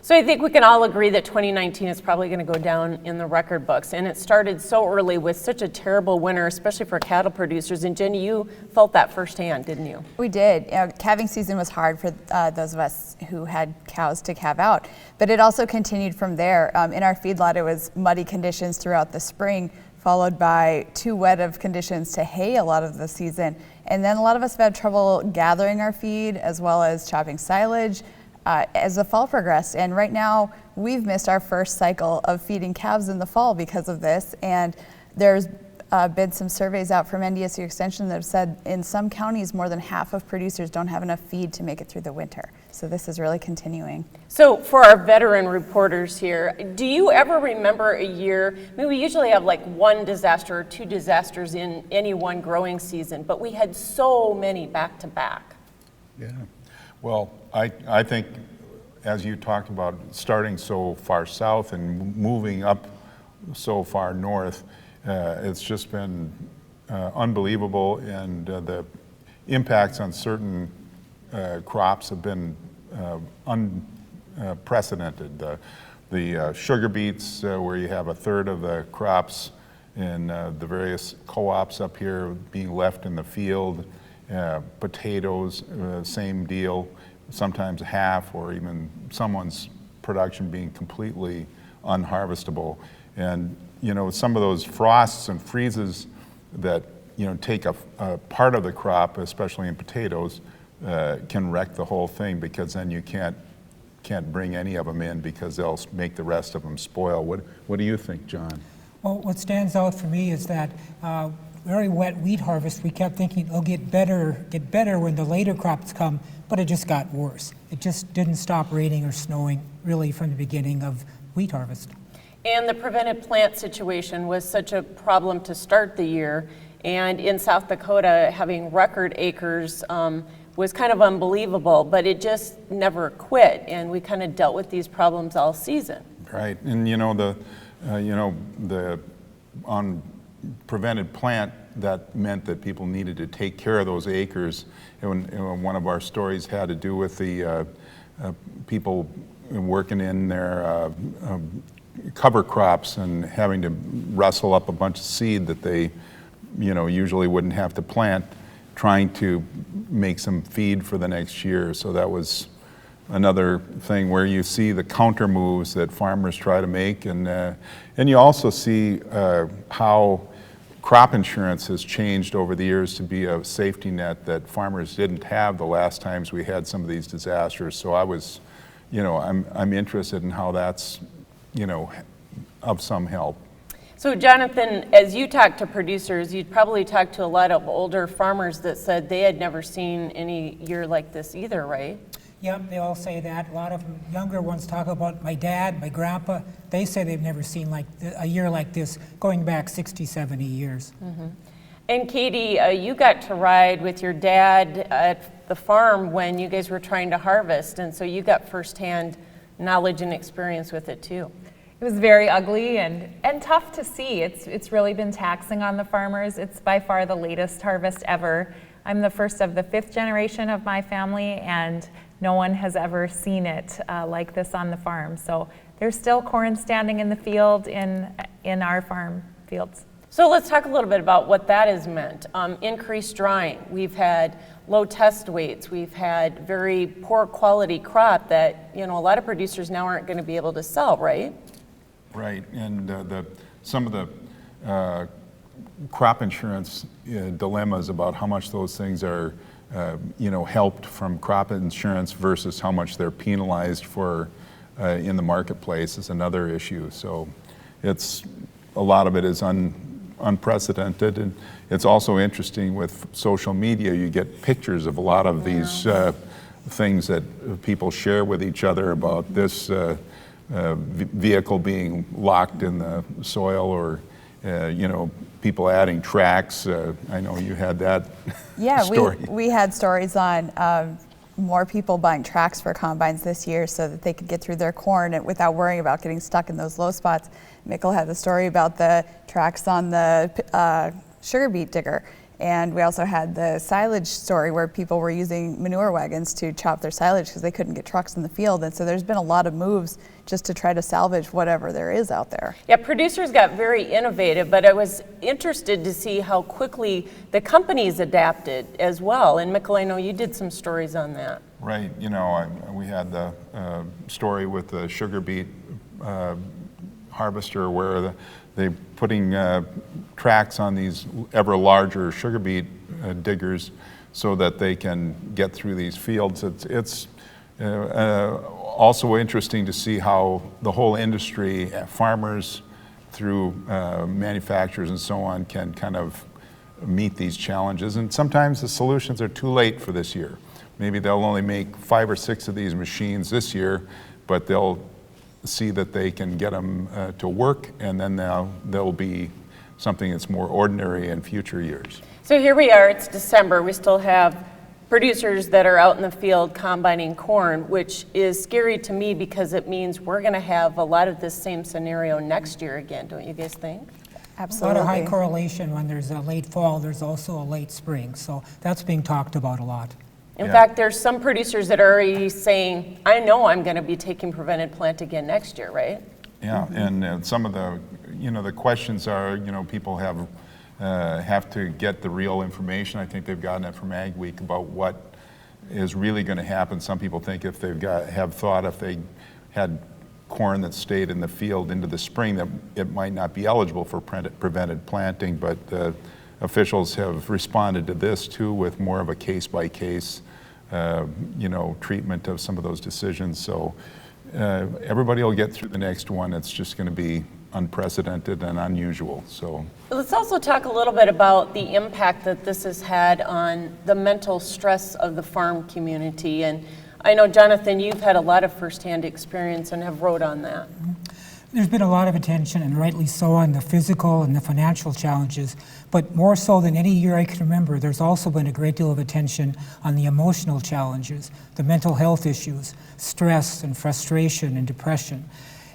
So I think we can all agree that 2019 is probably going to go down in the record books. And it started so early with such a terrible winter, especially for cattle producers. And Jenny, you felt that firsthand, didn't you? We did. Calving season was hard for those of us who had cows to calve out. But it also continued from there. In our feedlot, it was muddy conditions throughout the spring, followed by too wet of conditions to hay a lot of the season. And then a lot of us have had trouble gathering our feed as well as chopping silage as the fall progressed. And right now we've missed our first cycle of feeding calves in the fall because of this. And there's been some surveys out from NDSU Extension that have said in some counties more than half of producers don't have enough feed to make it through the winter. So this is really continuing. So for our veteran reporters here, do you ever remember a year, I mean, we usually have like one disaster or two disasters in any one growing season, but we had so many back to back. Yeah, well, I think as you talked about starting so far south and moving up so far north, it's just been unbelievable, and the impacts on certain crops have been unprecedented. The sugar beets, where you have a third of the crops in the various co-ops up here being left in the field. Potatoes, same deal, sometimes half or even someone's production being completely unharvestable. And some of those frosts and freezes that take a part of the crop, especially in potatoes, can wreck the whole thing, because then you can't bring any of them in because they'll make the rest of them spoil. What do you think, John? Well, what stands out for me is that very wet wheat harvest, we kept thinking it'll get better when the later crops come, but it just got worse. It just didn't stop raining or snowing really from the beginning of wheat harvest. And the prevented plant situation was such a problem to start the year. And in South Dakota, having record acres was kind of unbelievable, but it just never quit. And we kind of dealt with these problems all season. Right, and the on prevented plant, that meant that people needed to take care of those acres. And one of our stories had to do with the people working in their cover crops and having to rustle up a bunch of seed that they usually wouldn't have to plant, trying to make some feed for the next year. So that was another thing where you see the counter moves that farmers try to make, and you also see how crop insurance has changed over the years to be a safety net that farmers didn't have the last times we had some of these disasters. So I was, I'm interested in how that's, of some help. So Jonathan, as you talk to producers, you'd probably talk to a lot of older farmers that said they had never seen any year like this either, right? Yep, they all say that. A lot of younger ones talk about my dad, my grandpa. They say they've never seen a year like this going back 60, 70 years. Mm-hmm. And Katie, you got to ride with your dad at the farm when you guys were trying to harvest, and so you got firsthand knowledge and experience with it too. It was very ugly and tough to see. It's really been taxing on the farmers. It's by far the latest harvest ever. I'm the first of the 5th generation of my family, and no one has ever seen it like this on the farm. So there's still corn standing in the field in our farm fields. So let's talk a little bit about what that has meant. Increased drying. We've had low test weights. We've had very poor quality crop that a lot of producers now aren't going to be able to sell, right? Right, and some of the crop insurance dilemmas about how much those things are helped from crop insurance versus how much they're penalized for in the marketplace is another issue. So it's a lot of it is unprecedented, and it's also interesting with social media. You get pictures of a lot of these things that people share with each other about this vehicle being locked in the soil, or people adding tracks. I know you had that story. We had stories on more people buying tracks for combines this year so that they could get through their corn without worrying about getting stuck in those low spots. Mikkel had the story about the tracks on the sugar beet digger. And we also had the silage story where people were using manure wagons to chop their silage because they couldn't get trucks in the field. And so there's been a lot of moves just to try to salvage whatever there is out there. Yeah, producers got very innovative, but I was interested to see how quickly the companies adapted as well. And Mikkel, I know you did some stories on that. Right, we had the story with the sugar beet harvester where they're putting tracks on these ever larger sugar beet diggers so that they can get through these fields. It's also interesting to see how the whole industry, farmers through manufacturers and so on, can kind of meet these challenges. And sometimes the solutions are too late for this year. Maybe they'll only make 5 or 6 of these machines this year, but they'll see that they can get them to work, and then there'll be something that's more ordinary in future years. So here we are, it's December. We still have producers that are out in the field combining corn, which is scary to me because it means we're going to have a lot of this same scenario next year again, don't you guys think? Absolutely. A lot of high correlation. When there's a late fall, there's also a late spring. So that's being talked about a lot. In fact, there's some producers that are already saying, I know I'm going to be taking prevented plant again next year, right? Yeah, and some of the, the questions are, people have to get the real information. I think they've gotten it from Ag Week about what is really going to happen. Some people think if if they had corn that stayed in the field into the spring, that it might not be eligible for prevented planting, but officials have responded to this too with more of a case-by-case, treatment of some of those decisions. So everybody will get through the next one. It's just going to be unprecedented and unusual. So let's also talk a little bit about the impact that this has had on the mental stress of the farm community. And I know, Jonathan, you've had a lot of firsthand experience and have wrote on that. There's been a lot of attention, and rightly so, on the physical and the financial challenges, but more so than any year I can remember, there's also been a great deal of attention on the emotional challenges, the mental health issues, stress and frustration and depression.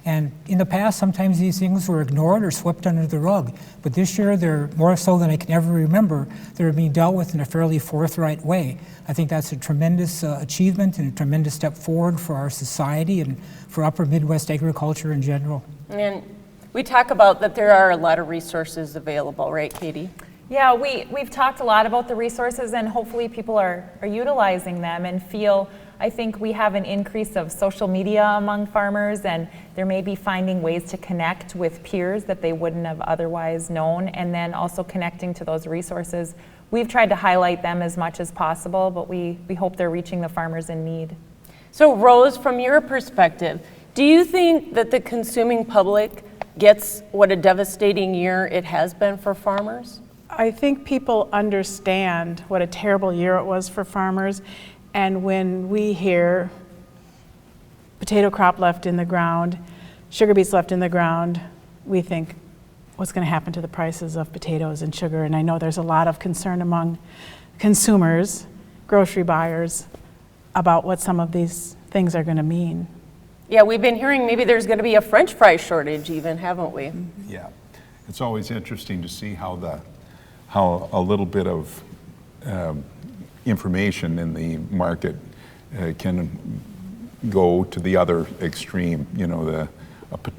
And in the past, sometimes these things were ignored or swept under the rug, but this year, they're more so than I can ever remember, they're being dealt with in a fairly forthright way. I think that's a tremendous achievement and a tremendous step forward for our society and for upper Midwest agriculture in general. And we talk about that there are a lot of resources available, right, Katie? Yeah, we've talked a lot about the resources, and hopefully people are utilizing them and feel, I think we have an increase of social media among farmers, and they're maybe finding ways to connect with peers that they wouldn't have otherwise known, and then also connecting to those resources. We've tried to highlight them as much as possible, but we hope they're reaching the farmers in need. So Rose, from your perspective, do you think that the consuming public gets what a devastating year it has been for farmers? I think people understand what a terrible year it was for farmers, and when we hear potato crop left in the ground, sugar beets left in the ground, we think, what's going to happen to the prices of potatoes and sugar? And I know there's a lot of concern among consumers, grocery buyers, about what some of these things are going to mean. Yeah, we've been hearing maybe there's going to be a French fry shortage even, haven't we? yeah, it's always interesting to see how a little bit of information in the market can go to the other extreme.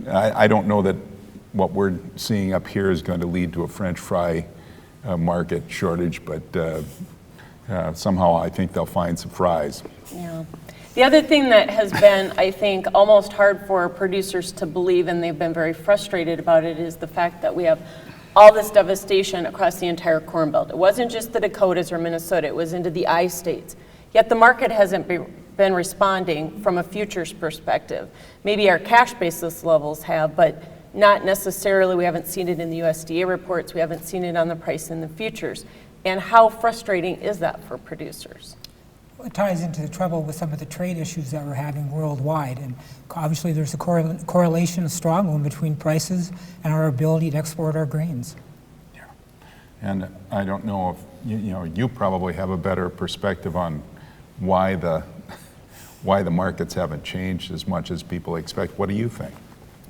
I don't know that what we're seeing up here is going to lead to a French fry market shortage, but somehow I think they'll find some fries. Yeah. The other thing that has been, I think, almost hard for producers to believe, and they've been very frustrated about it, is the fact that we have all this devastation across the entire Corn Belt. It wasn't just the Dakotas or Minnesota, it was into the I-states. Yet the market hasn't been responding from a futures perspective. Maybe our cash basis levels have, but not necessarily. We haven't seen it in the USDA reports, we haven't seen it on the price in the futures. And how frustrating is that for producers? It ties into the trouble with some of the trade issues that we're having worldwide. And obviously there's a correlation, a strong one, between prices and our ability to export our grains. Yeah. And I don't know if, you probably have a better perspective on why the markets haven't changed as much as people expect. What do you think?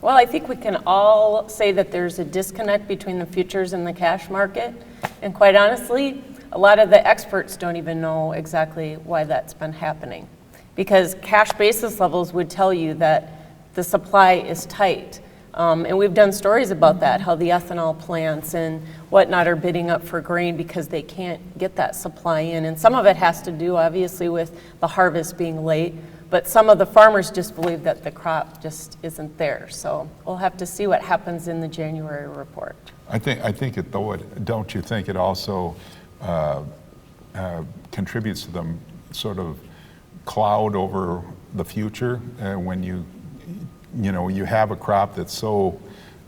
Well, I think we can all say that there's a disconnect between the futures and the cash market. And quite honestly, a lot of the experts don't even know exactly why that's been happening. Because cash basis levels would tell you that the supply is tight. And we've done stories about that, how the ethanol plants and whatnot are bidding up for grain because they can't get that supply in. And some of it has to do, obviously, with the harvest being late. But some of the farmers just believe that the crop just isn't there. So we'll have to see what happens in the January report. I think it, though, don't you think it also contributes to them sort of cloud over the future when you have a crop that's so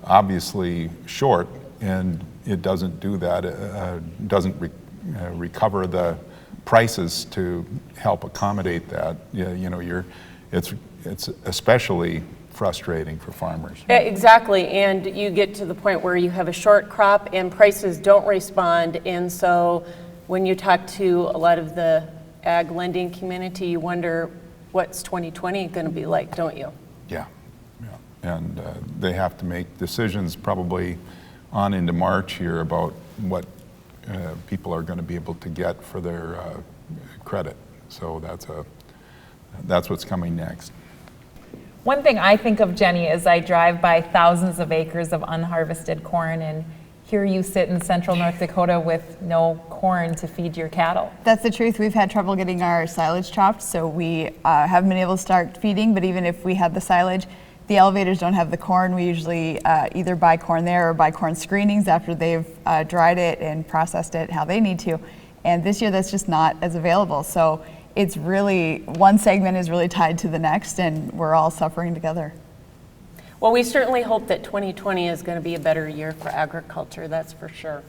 obviously short and it doesn't do that, doesn't recover the prices to help accommodate that. It's especially frustrating for farmers. Exactly, and you get to the point where you have a short crop and prices don't respond, and so when you talk to a lot of the ag lending community, you wonder what's 2020 going to be like, don't you? Yeah. And they have to make decisions probably on into March here about what people are going to be able to get for their credit. So that's what's coming next. One thing I think of, Jenny, is I drive by thousands of acres of unharvested corn, and here you sit in central North Dakota with no corn to feed your cattle. That's the truth. We've had trouble getting our silage chopped, so we haven't been able to start feeding, but even if we had the silage, the elevators don't have the corn. We usually either buy corn there or buy corn screenings after they've dried it and processed it how they need to. And this year that's just not as available. So it's really, one segment is really tied to the next, and we're all suffering together. Well, we certainly hope that 2020 is going to be a better year for agriculture, that's for sure.